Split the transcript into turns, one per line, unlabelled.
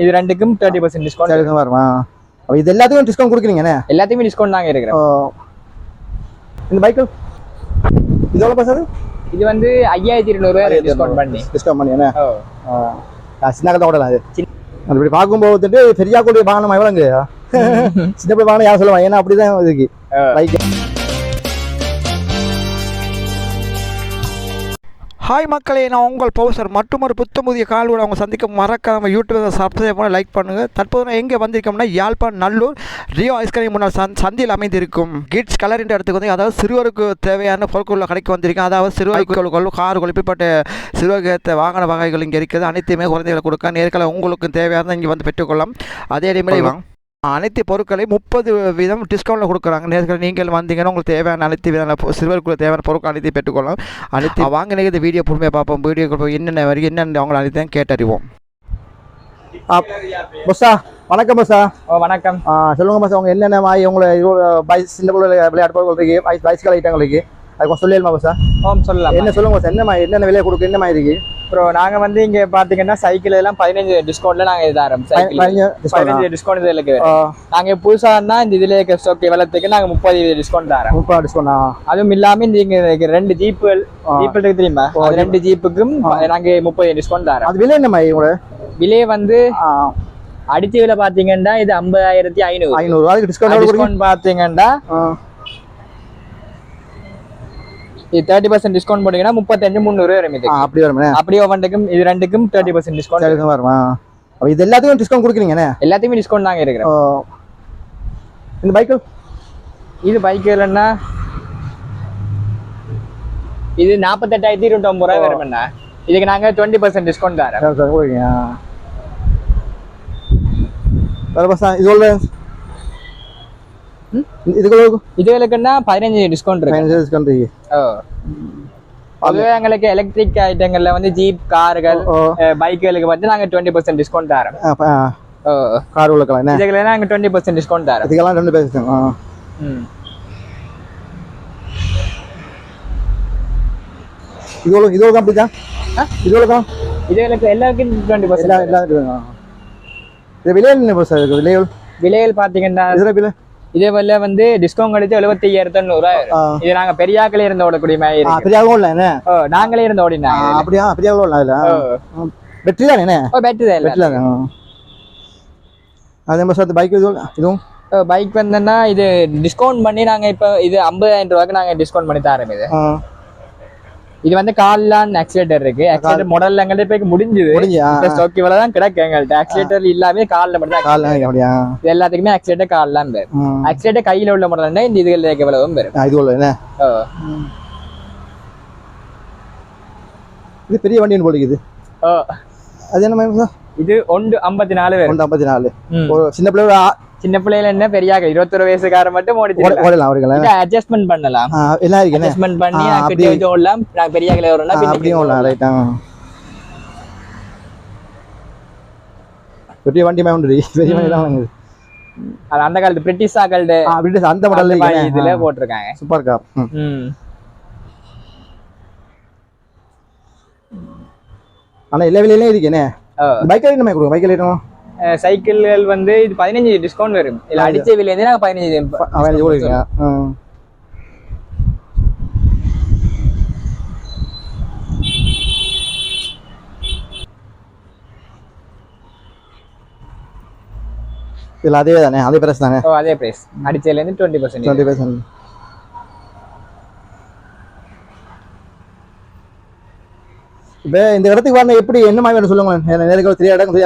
இது ரெண்டுக்கும் 30% டிஸ்கவுண்ட்
வருமா? இது எல்லாத்துக்கும் டிஸ்கவுண்ட் கொடுக்குறீங்கண்ணே?
எல்லாத்தையுமே டிஸ்கவுண்ட் தாங்க இருக்கிறோம்.
இந்த பைக்கு இது எவ்வளோ பஸ்?
இது வந்து 5200 டிஸ்கவுண்ட் பண்ணி
என்ன சின்ன கதை ஓடலாம். அது அப்படி பார்க்கும்போது வந்துட்டு பெரியா கூடிய வாகனம் எவ்வளோங்க? சின்ன பிள்ளை வாகனம் யார் சொல்லுவாங்க? ஏன்னா அப்படிதான் இதுக்கு பைக்.
ஹாய் மக்களே, நான் உங்கள் பவுசர் மற்றும் ஒரு புத்தமுதிய கால்வோட அவங்க சந்திக்க மறக்காம யூடியூப்பில் சப்ஸ்கிரைப் பண்ணி லைக் பண்ணுங்கள். தற்போது நான் எங்கே வந்திருக்கோம்னா யாழ்ப்பாணம் நல்லூர் ரியோ ஐஸ்கிரீம் முன்னால் சந்தியில் அமைந்திருக்கும் கிட்ஸ் கலர் என்ற இடத்துக்கு வந்து, அதாவது சிறுவருக்கு தேவையான பொருட்கள் கடைக்கு வந்திருக்கேன். அதாவது சிறுவர்கள் கார்கள் இப்படிப்பட்ட சிறுவருக்கு வாகன வகைகள் இங்கே இருக்குது. அனைத்துமே குழந்தைகளை கொடுக்க நேர்களை உங்களுக்கு தேவையான இங்கே வந்து பெற்றுக்கொள்ளலாம். அதே டைமில் அனைத்து பொருட்களையும் 30% டிஸ்கவுண்ட்டில் கொடுக்குறாங்க. நேர்களை நீங்கள் வந்தீங்கன்னா உங்களுக்கு தேவையான அனைத்து விதமான சிறுவர்களுக்கு தேவையான பொருட்கள் அனைத்தையும் பெற்றுக்கொள்ளலாம். அனைத்து வாங்க இந்த வீடியோ பொறுமையாக பார்ப்போம். வீடியோ என்னென்ன வரைக்கும் என்னென்ன அவங்களை அனைத்தையும் கேட்டறிவோம்.
பஸ்ஸா வணக்கம். பஸ்ஸா
வணக்கம்.
சொல்லுங்கள் பஸ்ஸா, அவங்க என்னென்ன மாதிரி உங்களை சின்ன பிள்ளை விளையாட்டு பொருட்கள் இருக்குது, பைஸ்கல் ஐட்டங்கள் இருக்குது, அது கொஞ்சம் சொல்லிடலாமா பஸ்ஸா?
சொல்லலாம்.
என்ன சொல்லுங்க சார், என்னென்ன விலையை கொடுக்கு, என்ன மாதிரி இருக்குது?
அப்புறம் நாங்கள் வந்து இங்கே பார்த்தீங்கன்னா சைக்கிள் எல்லாம் 15 டிஸ்கவுண்ட்டில் நாங்கள் இது ஆரம்பிச்சோம். 15 டிஸ்கவுண்ட் இதில் இருக்குது. நாங்கள் புதுசாக இந்த இதில் இருக்க ஸ்டாக் எவ்வளோத்துக்கு நாங்கள் 30 டிஸ்கவுண்ட் தரோம். 30 டிஸ்கவுண்ட். அதுவும் இல்லாமல் இந்த இங்கே 2 ஜீப்புகள் இருக்கு தெரியுமா? 2 ஜீப்புக்கும் நாங்கள் 30 டிஸ்கவுண்ட் தரோம்.
அது விலை என்ன மாதிரி? உங்களோட
விலை வந்து அடிச்சு விலை பார்த்தீங்கன்னா இது 50,500.
அதுக்கு டிஸ்கவுண்ட்
பார்த்தீங்கன்னா இது 30% டிஸ்கவுண்ட் போட்டீங்கன்னா 35,300 வரும். இது
அப்படி வரும்.
அப்படியே ஒவ்வொன்றுக்கும் இது ரெண்டுக்கும் 30% டிஸ்கவுண்ட்
வருமா? இது எல்லாத்துக்கும் டிஸ்கவுண்ட் கொடுக்குறீங்கண்ணே?
எல்லாத்தையுமே டிஸ்கவுண்ட் தாங்க இருக்கிறோம்.
இந்த பைக்கு
இது பைக்கு இல்லைன்னா இது 48,290 வரும்ண்ணா. இதுக்கு நாங்க 20% டிஸ்கவுண்ட் தரோம். இதுகளுக்குன்னா 15 டிஸ்கவுண்ட் இருக்கு. அதுவே எங்களுக்கு எலக்ட்ரிக் ஐட்டங்கள்ல வந்து ஜீப், கார்கள், பைக்குகளுக்கு வந்து நாங்க 20% டிஸ்கவுண்ட் தரோம். இதுல நாங்க 20% டிஸ்கவுண்ட் தரோம்.
இதுக்கெல்லாம் 20%. இதுகளுக்கு அப்படிதான். இதுகளுக்கு
எல்லாருக்கும் 20%. விலைகள் பாத்தீங்கன்னா இதே போல வந்து டிஸ்கவுண்ட் எடுத்து 75,900. இது நாங்க பெரியாக்களே இருந்து ஓடக்கூடிய மாதிரி நாங்களே இருந்து ஓடினா.
அப்படியா? பேட்டரி தானே? பேட்டரி தானே. அதே மாதிரி பைக் இதுவும்
பைக் வந்தோம்னா இது டிஸ்கவுண்ட் பண்ணி நாங்க இப்ப இது 50,000 ரூபாய்க்கு நாங்க டிஸ்கவுண்ட் பண்ணி தரோம். இது வந்து கால்லான் ஆக்சிலேட்டர் இருக்கு. ஆக்சிலேட்டர் மாடல் எங்கள்ட்ட போய் முடிஞ்சது. ஸ்டாக் இவ்வளவுதான் கிடக்கு எங்கள்ட்ட. ஆக்சிலேட்டர் இல்லாம கால்ல மட்டும் தான். இது எல்லாத்துக்குமே ஆக்சிலேட்டர் கால்லாம் பேர். ஆக்சிலேட்டர் கையில உள்ள மாடல் இந்த இதுல எவ்வளவும் பேர்.
இது பெரிய வண்டி போலிக்குது. அது என்ன? இது
54 பேர்.
54.
சின்ன பிள்ளைல என்ன பெரியாக 21 வயசுக்கார மட்டும் அட்ஜஸ்ட்மெண்ட் பண்ணலாம். அட்ஜஸ்ட்மெண்ட் பண்ணி ஓடலாம். பெரியாக்களே
பெரிய வண்டி
அந்த காலத்து பிரிட்டிஷ்
அந்த மாடல்
இதுல போட்டிருக்காங்க.
Super car. ஆனா எல்லா விலையிலும் இருக்கேனே. பைக் என்ன கொடுங்க? பைக் ஐட்டம்
சைக்கிள்கள் வந்து இது 15 டிஸ்கவுண்ட் வரும். இல்ல அடிச்ச விலை வந்து நாங்க 15
கொடுங்க. இல்ல அதே தானே? அதே பிரைஸ் தானே?
அதே பிரைஸ். அடிச்சல இருந்து 20%.
இப்ப இந்த இடத்துக்கு வரணும் எப்படி என்ன மாதிரி சொல்லுங்க. நேருக்கு தெரியாத இடம்